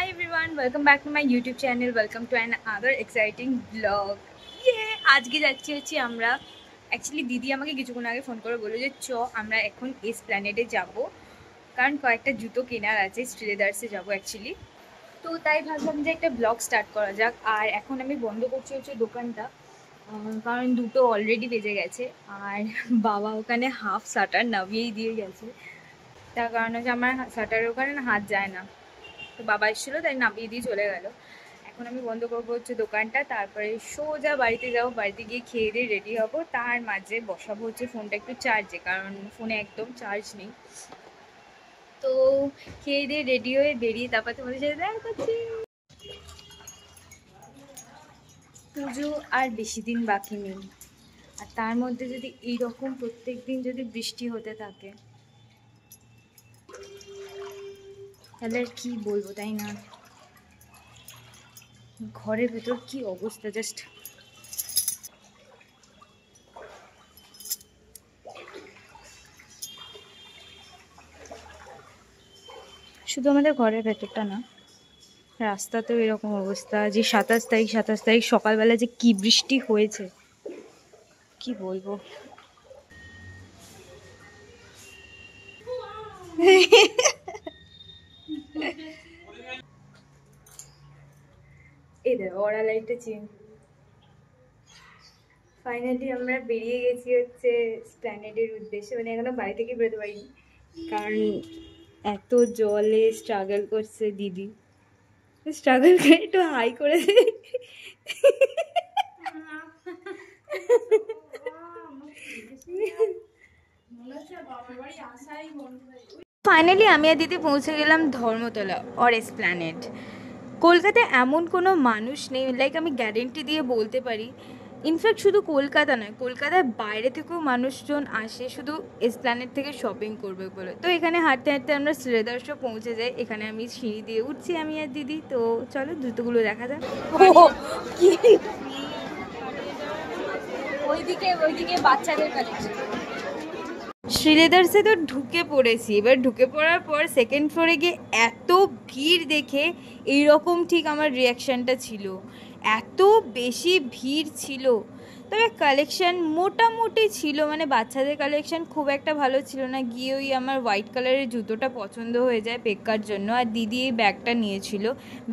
Hi everyone, welcome back to my YouTube channel. Welcome to another exciting vlog. আজকে যাচ্ছি আমরা actually দিদি আমাকে কিছুক্ষণ আগে ফোন করে বললো যে আমরা এখন এসপ্ল্যানেডে যাব, কারণ কয়েকটা জুতো কেনার আছে, শ্রীলেদার্সে যাব অ্যাকচুয়ালি। তো তাই ভাবলাম যে একটা ব্লগ স্টার্ট করা যাক। আর এখন আমি বন্ধ করছি হচ্ছে দোকানটা, কারণ দুটো অলরেডি বেজে গেছে। আর বাবা ওখানে হাফ শাটার নামিয়েই দিয়ে গেছে, তার কারণ হচ্ছে আমার শাটারের ওখানে না হাত যায় না। তো বাবা এসেছিলো তাই নামিয়ে দিয়ে চলে গেল। এখন আমি বন্ধ করবো হচ্ছে দোকানটা, তারপরে সোজা বাড়িতে যাবো, বাড়িতে গিয়ে খেয়ে দিয়ে রেডি হবো। তার মাঝে বসাবো হচ্ছে ফোনটা একটু চার্জে, কারণ ফোনে একদম চার্জ নেই। তো খেয়ে দিয়ে রেডি হয়ে বেরিয়ে তারপর তোমাদের সাথে দেখা করছি। পুজো আর বেশি দিন বাকি নেই, আর তার মধ্যে যদি এইরকম প্রত্যেক দিন যদি বৃষ্টি হতে থাকে তাহলে আর কি বলবো, তাই না? ঘরের ভেতর কি অবস্থা, জাস্ট শুধু আমাদের ঘরের ভেতরটা না, রাস্তাতেও এরকম অবস্থা। যে 27 তারিখ সকালবেলা যে কি বৃষ্টি হয়েছে কি বলবো। এই দেখো ওরা লাইটটা চেঞ্জ। ফাইনালি আমরা বেরিয়ে গেছি হচ্ছে স্প্ল্যানেডের উদ্দেশ্যে, মানে এখনো বাড়ি থেকে বেরোতে পারিনি, কারণ এত জলে স্ট্রাগল করছে দিদি। স্ট্রাগল করে একটু হাই করে ফাইনালি আমি আর দিদি পৌঁছে গেলাম ধর্মতলা অর এসপ্ল্যানেড। কলকাতায় এমন কোনো মানুষ নেই, লাইক আমি গ্যারেন্টি দিয়ে বলতে পারি, ইনফ্যাক্ট শুধু কলকাতা নয়, কলকাতার বাইরে থেকেও মানুষজন আসে শুধু এসপ্ল্যানেড থেকে শপিং করবে বলে। তো এখানে হাঁটতে হাঁটতে আমরা শ্রীলেদার্সও পৌঁছে যাই। এখানে আমি সিঁড়ি দিয়ে উঠছি আমি আর দিদি। তো চলো জুতোগুলো দেখা যাক। ওইদিকে বাচ্চাদের কালেকশন। শ্রীলেদার্সে তো ঢুকে পড়েছি। এবার ঢুকে পড়ার পর সেকেন্ড ফ্লোরে গিয়ে এত ভিড় দেখে এইরকম ঠিক আমার রিয়াকশানটা ছিল, এত বেশি ভিড় ছিল। তবে কালেকশান মোটামুটি ছিল, মানে বাচ্চাদের কালেকশান খুব একটা ভালো ছিল না। গিয়ে ওই আমার হোয়াইট কালারের জুতোটা পছন্দ হয়ে যায় পেক্কার জন্য, আর দিদি এই ব্যাগটা নিয়েছিল।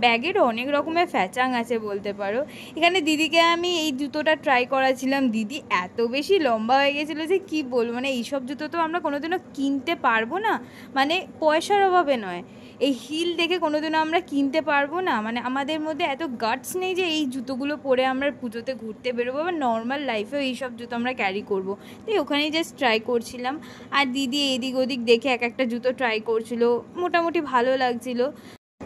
ব্যাগের অনেক রকমের ফ্যাচাং আছে বলতে পারো। এখানে দিদিকে আমি এই জুতোটা ট্রাই করাছিলাম, দিদি এত বেশি লম্বা হয়ে গেছিলো যে কি বলবো। মানে এইসব জুতো তো আমরা কোনোদিনও কিনতে পারবো না, মানে পয়সার অভাবে নয়, এই হিল দেখে কোনোদিনও আমরা কিনতে পারবো না। মানে আমাদের মধ্যে এত গাটস নেই যে এই জুতোগুলো পরে আমরা পুজোতে ঘুরতে বেরোবো বা নর্মাল লাইফেও এইসব জুতো আমরা ক্যারি করবো। তো ওখানেই জাস্ট ট্রাই করছিলাম, আর দিদি এদিক ওদিক দেখে এক একটা জুতো ট্রাই করছিল, মোটামুটি ভালো লাগছিলো।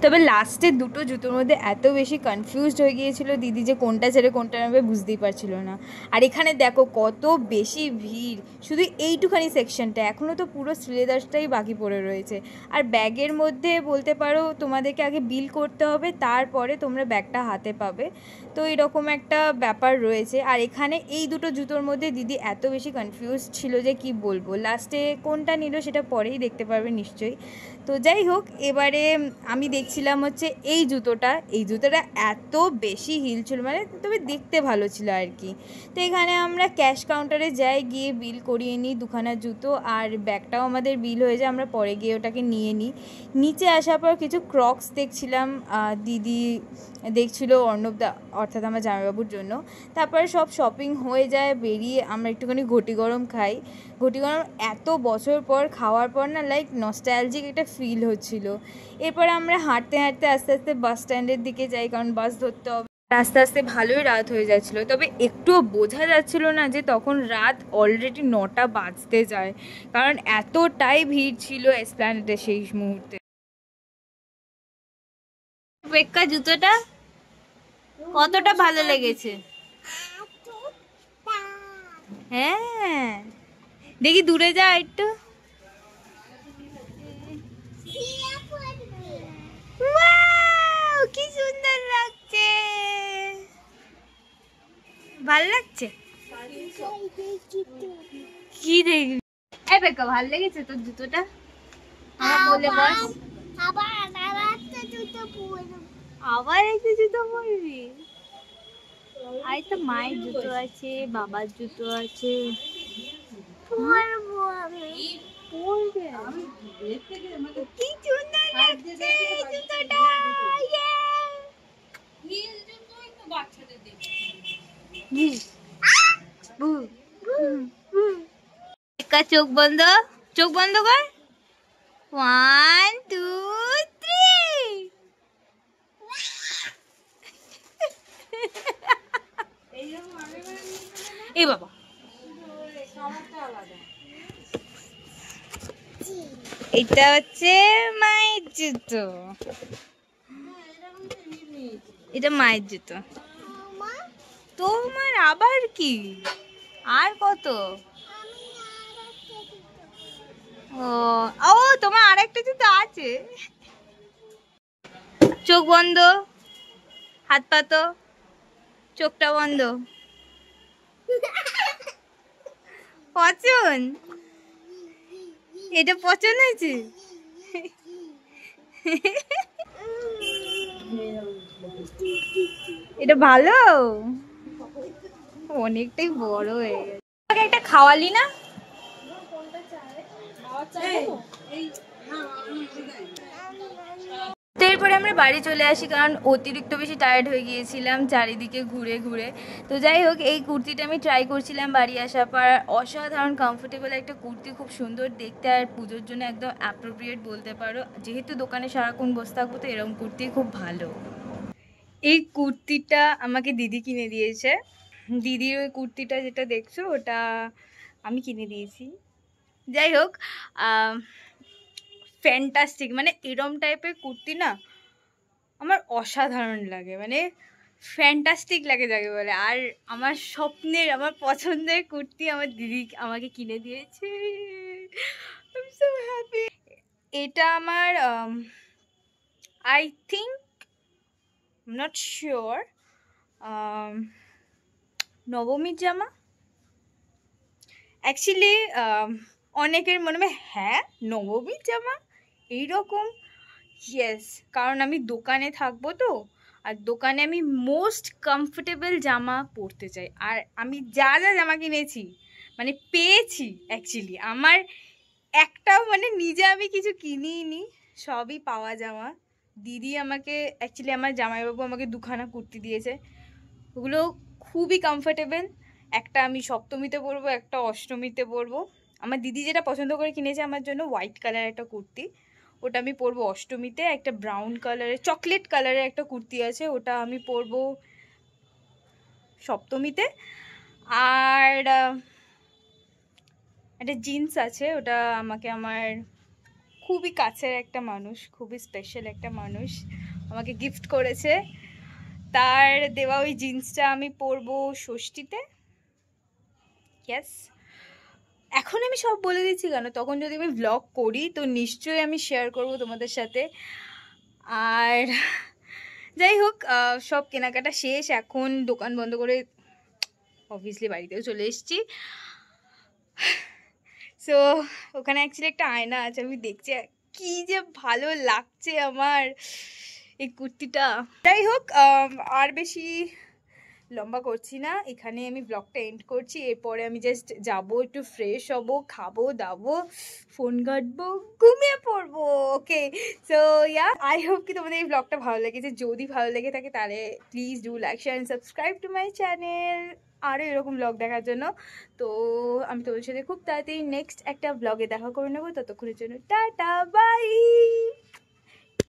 তবে লাস্টে দুটো জুতোর মধ্যে এত বেশি কনফিউজড হয়ে গিয়েছিল দিদি যে কোনটা ছেড়ে কোনটা নেবে বুঝতেই পারছিল না। আর এখানে দেখো কত বেশি ভিড়, শুধু এইটুখানি সেকশনটা, এখনও তো পুরো শ্রীলেদার্সটাই বাকি পড়ে রয়েছে। আর ব্যাগের মধ্যে বলতে পারো তোমাদেরকে আগে বিল করতে হবে, তারপরে তোমরা ব্যাগটা হাতে পাবে। তো এরকম একটা ব্যাপার রয়েছে। আর এখানে এই দুটো জুতোর মধ্যে দিদি এত বেশি কনফিউজ ছিল যে কি বলবো, লাস্টে কোনটা নিল সেটা পরেই দেখতে পারবে নিশ্চয়ই। তো যাই হোক, এবারে আমি দেখছিলাম হচ্ছে এই জুতোটা এত বেশি হিল ছিল, মানে তবে দেখতে ভালো ছিল আর কি। তো এখানে আমরা ক্যাশ কাউন্টারে যাই, গিয়ে বিল করিয়ে নিই দুখানা জুতো, আর ব্যাগটাও আমাদের বিল হয়ে যায়, আমরা পরে গিয়ে ওটাকে নিয়ে নিই। নিচে আসার পর কিছু ক্রক্স দেখছিলাম, দিদি দেখছিল অর্ণবদা অর্থাৎ আমার জামাইবাবুর জন্য। তারপরে সব শপিং হয়ে যায়, বেরিয়ে আমরা একটুখানি ঘটি গরম খাই। ঘটি গরম এত বছর পর খাওয়ার পর না লাইক নস্টালজিক একটা ফিল হচ্ছিল। এরপর আমরা হাঁটতে হাঁটতে আস্তে আস্তে বাস স্ট্যান্ডের দিকে যাই, কারণ বাস ধরতে হবে। আস্তে আস্তে ভালোই রাত হয়ে যাচ্ছিলো, তবে একটুও বোঝা যাচ্ছিল না যে তখন রাত অলরেডি 9টা বাজতে যায়, কারণ এতটাই ভিড় ছিল এসপ্ল্যানেডে সেই মুহূর্তে। বেক্কা জুতোটা কতটা ভালো লেগেছে? হ্যাঁ, দেখি দূরে যা একটু। কি সুন্দর লাগছে, ভাল লাগছে। কি দেখবি? এই বেকা, ভাল লেগেছে তোর জুতোটা? আমার বলে বস। আবার একটা জুতো পরবি? আর তো মায়ের জুতো আছে, বাবার জুতো আছে, পরবো আমি। পরবে কি সুন্দর লাগছে জুতোটা। হিল জুতোই তো বাচ্চাদের দেখি। চোখ বন্ধ, চোখ বন্ধ কর। 1 2 3। এই বাবা, এটা হচ্ছে মায়ের জুতো, এটা মায়ের জুতো। তোমার আবার কি? আর কত? ও ও তোমার আরেকটা জুতো আছে। চোখ বন্ধ, হাত পাতো, চোখটা বন্ধ। পছন্দ? এটা পছন্দ হয়েছে? এটা ভালো, অনেকটাই বড় হয়ে গেছে। একটা খাওয়ালি না? তো এরপরে আমরা বাড়ি চলে আসি, কারণ অতিরিক্ত বেশি টায়ার্ড হয়ে গিয়েছিলাম চারিদিকে ঘুরে ঘুরে। তো যাই হোক, এই কুর্তিটা আমি ট্রাই করছিলাম বাড়ি আসার পর। অসাধারণ কমফোর্টেবল একটা কুর্তি, খুব সুন্দর দেখতে, আর পুজোর জন্য একদম অ্যাপ্রোপ্রিয়েট বলতে পারো। যেহেতু দোকানে সারাক্ষণ বসে থাকবো, তো এরকম কুর্তি খুব ভালো। এই কুর্তিটা আমাকে দিদি কিনে দিয়েছে। দিদির ওই কুর্তিটা যেটা দেখছো, ওটা আমি কিনে দিয়েছি। যাই হোক, ফ্যান্টাস্টিক, মানে এরম টাইপের কুর্তি না আমার অসাধারণ লাগে, মানে ফ্যান্টাস্টিক লাগে যাকে বলে। আর আমার স্বপ্নের, আমার পছন্দের কুর্তি আমার দিদি আমাকে কিনে দিয়েছে। I'm so happy. এটা আমার আই থিঙ্ক, নট শিওর, নবমীর জামা অ্যাকচুয়ালি। অনেকের মনে হয় হ্যাঁ নবমীর জামা এইরকম, ইয়েস, কারণ আমি দোকানে থাকবো তো, আর দোকানে আমি মোস্ট কমফোর্টেবল জামা পরতে চাই। আর আমি যা যা জামা কিনেছি, মানে পেয়েছি অ্যাকচুয়ালি, আমার একটাও মানে নিজে আমি কিছু কিনিই নি, সবই পাওয়া জামা। দিদি আমাকে, অ্যাকচুয়ালি আমার জামাইবাবু আমাকে দুখানা কুর্তি দিয়েছে, ওগুলো খুবই কমফোর্টেবল। একটা আমি সপ্তমীতে পরবো, একটা অষ্টমীতে পরবো। আমার দিদি যেটা পছন্দ করে কিনেছে আমার জন্য, হোয়াইট কালার একটা কুর্তি, ওটা আমি পরবো অষ্টমীতে। একটা ব্রাউন কালারের, চকলেট কালারের একটা কুর্তি আছে, ওটা আমি পরবো সপ্তমীতে। আর একটা জিন্স আছে, ওটা আমাকে আমার খুবই কাছের একটা মানুষ, খুবই স্পেশাল একটা মানুষ আমাকে গিফট করেছে। তার দেওয়া ওই জিন্সটা আমি পরবো ষষ্ঠীতে। ইয়েস, এখন আমি সব বলে দিচ্ছি কেন, তখন যদি আমি ভ্লগ করি তো নিশ্চয়ই আমি শেয়ার করব তোমাদের সাথে। আর যাই হোক, সব কেনাকাটা শেষ, এখন দোকান বন্ধ করে অবভিয়াসলি বাড়িতেও চলে এসেছি। সো ওখানে অ্যাকচুয়ালি একটা আয়না আছে, আমি দেখছি কি যে ভালো লাগছে আমার এই কুর্তিটা। যাই হোক, আর বেশি লম্বা করছি না, এখানে আমি ব্লগটা এন্ড করছি। এরপরে আমি জাস্ট যাবো, একটু ফ্রেশ হবো, খাবো দাবো, ফোন ঘাটবো, ঘুমিয়ে পড়বো। ওকে, সো ইয়া, আই হোপ কি তোমাদের এই ব্লগটা ভালো লেগেছে। যদি ভালো লেগে থাকে তাহলে please do like, share and subscribe to my channel, আরও এরকম ব্লগ দেখার জন্য। তো আমি তোমাদের সাথে খুব তাড়াতাড়ি নেক্সট একটা ব্লগে দেখা করে নেবো। ততক্ষণের জন্য টাটা, বাই।